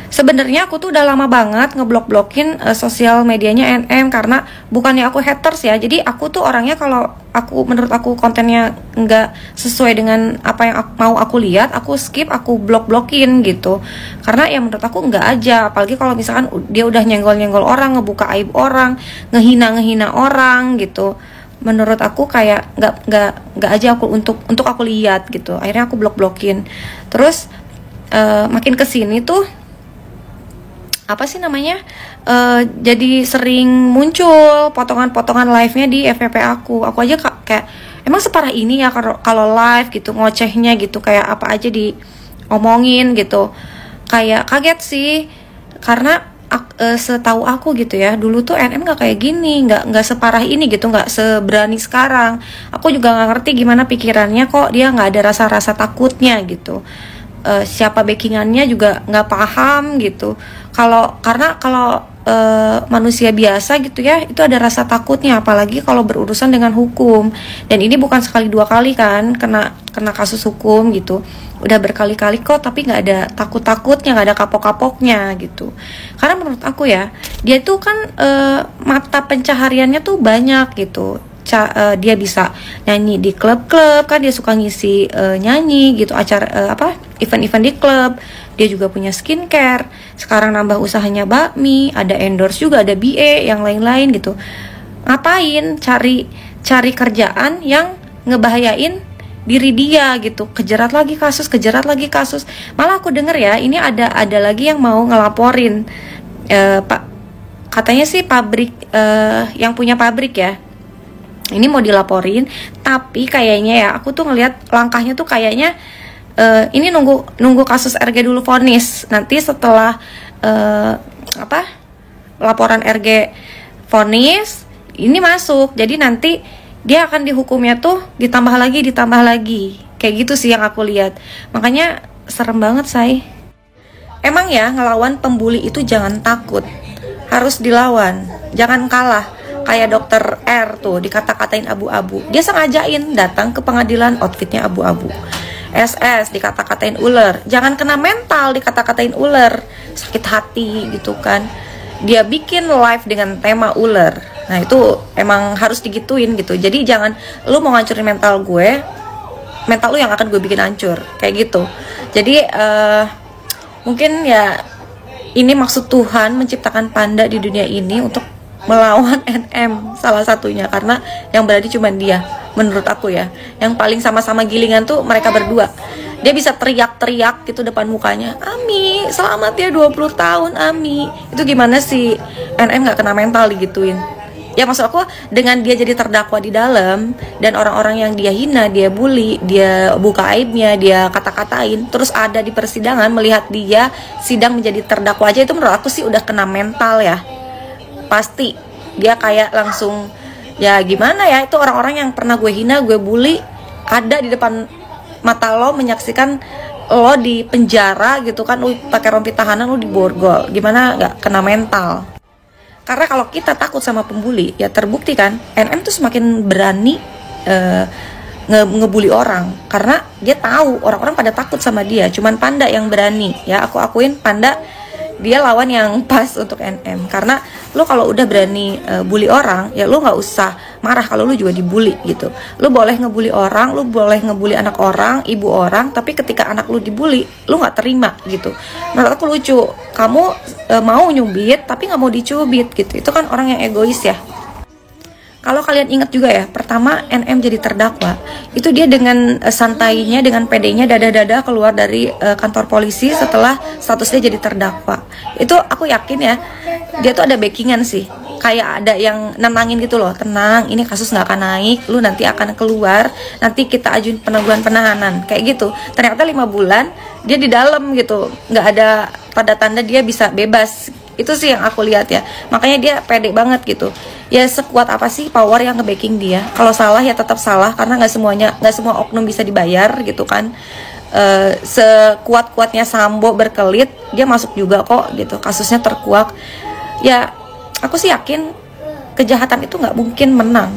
Sebenarnya aku tuh udah lama banget ngeblok-blokin sosial medianya NM, karena bukannya aku haters ya. Jadi aku tuh orangnya kalau menurut aku kontennya nggak sesuai dengan apa yang mau aku lihat, aku skip, aku blok-blokin gitu. Karena ya menurut aku nggak aja, apalagi kalau misalkan dia udah nyenggol-nyenggol orang, ngebuka aib orang, ngehina orang gitu. Menurut aku kayak nggak aja aku untuk aku lihat gitu. Akhirnya aku blok-blokin. Terus makin kesini tuh apa sih namanya, jadi sering muncul potongan-potongan live-nya di FYP aku aja kayak emang separah ini ya kalau live gitu, ngocehnya gitu, kayak apa aja diomongin gitu. Kayak kaget sih, karena setahu aku gitu ya, dulu tuh NM nggak kayak gini, nggak separah ini gitu, nggak seberani sekarang. Aku juga nggak ngerti gimana pikirannya kok dia nggak ada rasa-rasa takutnya gitu. Siapa backingannya juga nggak paham gitu. Karena kalau manusia biasa gitu ya, itu ada rasa takutnya, apalagi kalau berurusan dengan hukum. Dan ini bukan sekali dua kali kan kena kasus hukum gitu, udah berkali-kali kok, tapi nggak ada takut-takutnya, nggak ada kapok-kapoknya gitu. Karena menurut aku ya, dia tuh kan mata pencahariannya tuh banyak gitu. Dia bisa nyanyi di klub-klub kan, dia suka ngisi nyanyi gitu, acara event-event di klub. Dia juga punya skincare, sekarang nambah usahanya bakmi, ada endorse juga, ada BA yang lain-lain gitu. Ngapain cari kerjaan yang ngebahayain diri dia gitu, kejerat lagi kasus. Malah aku denger ya, ini ada lagi yang mau ngelaporin Pak, katanya sih pabrik, yang punya pabrik ya, ini mau dilaporin. Tapi kayaknya ya, aku tuh ngelihat langkahnya tuh kayaknya ini nunggu kasus RG dulu vonis. Nanti setelah laporan RG vonis ini masuk, jadi nanti dia akan dihukumnya tuh ditambah lagi kayak gitu sih yang aku lihat. Makanya serem banget say. Emang ya, ngelawan pembuli itu jangan takut, harus dilawan, jangan kalah. Kayak dokter R tuh dikata-katain abu-abu, dia sengajain datang ke pengadilan outfitnya abu-abu. SS dikata-katain ular, jangan kena mental dikata-katain ular, sakit hati gitu kan. Dia bikin live dengan tema ular, nah itu emang harus digituin gitu. Jadi jangan lu mau ngancurin mental gue, mental lu yang akan gue bikin hancur kayak gitu. Jadi mungkin ya ini maksud Tuhan menciptakan panda di dunia ini untuk melawan NM salah satunya, karena yang berani cuma dia. Menurut aku ya, yang paling sama-sama gilingan tuh mereka berdua. Dia bisa teriak-teriak gitu depan mukanya, Ami, selamat ya 20 tahun Ami. Itu gimana sih NM gak kena mental digituin? Ya maksud aku, dengan dia jadi terdakwa di dalam, dan orang-orang yang dia hina, dia bully, dia buka aibnya, dia kata-katain, terus ada di persidangan melihat dia sidang menjadi terdakwa aja, itu menurut aku sih udah kena mental ya. Pasti dia kayak langsung, ya gimana ya, itu orang-orang yang pernah gue hina, gue bully, ada di depan mata lo, menyaksikan lo di penjara gitu kan, lo pakai rompi tahanan, lo diborgol, gimana nggak kena mental? Karena kalau kita takut sama pembuli, ya terbukti kan NM tuh semakin berani ngebully orang, karena dia tahu orang-orang pada takut sama dia. Cuman Panda yang berani, ya aku akuin Panda dia lawan yang pas untuk NM. Karena lo kalau udah berani bully orang, ya lo nggak usah marah kalau lo juga dibully gitu. Lo boleh ngebully orang, lo boleh ngebully anak orang, ibu orang, tapi ketika anak lo dibully, lo nggak terima gitu. Menurut aku lucu, kamu mau nyubit tapi nggak mau dicubit gitu. Itu kan orang yang egois ya. Kalau kalian ingat juga ya, pertama NM jadi terdakwa, itu dia dengan santainya, dengan pedenya, dada-dada keluar dari kantor polisi setelah status dia jadi terdakwa. Itu aku yakin ya, dia tuh ada backingan sih. Kayak ada yang nenangin gitu loh, tenang, ini kasus nggak akan naik, lu nanti akan keluar, nanti kita ajuin penangguhan penahanan, kayak gitu. Ternyata 5 bulan dia di dalam gitu, nggak ada tanda-tanda dia bisa bebas. Itu sih yang aku lihat ya, makanya dia pede banget gitu. Ya sekuat apa sih power yang nge-backing dia? Kalau salah ya tetap salah, karena nggak semua oknum bisa dibayar gitu kan. Sekuat-kuatnya Sambo berkelit, dia masuk juga kok gitu, kasusnya terkuak. Ya aku sih yakin kejahatan itu nggak mungkin menang.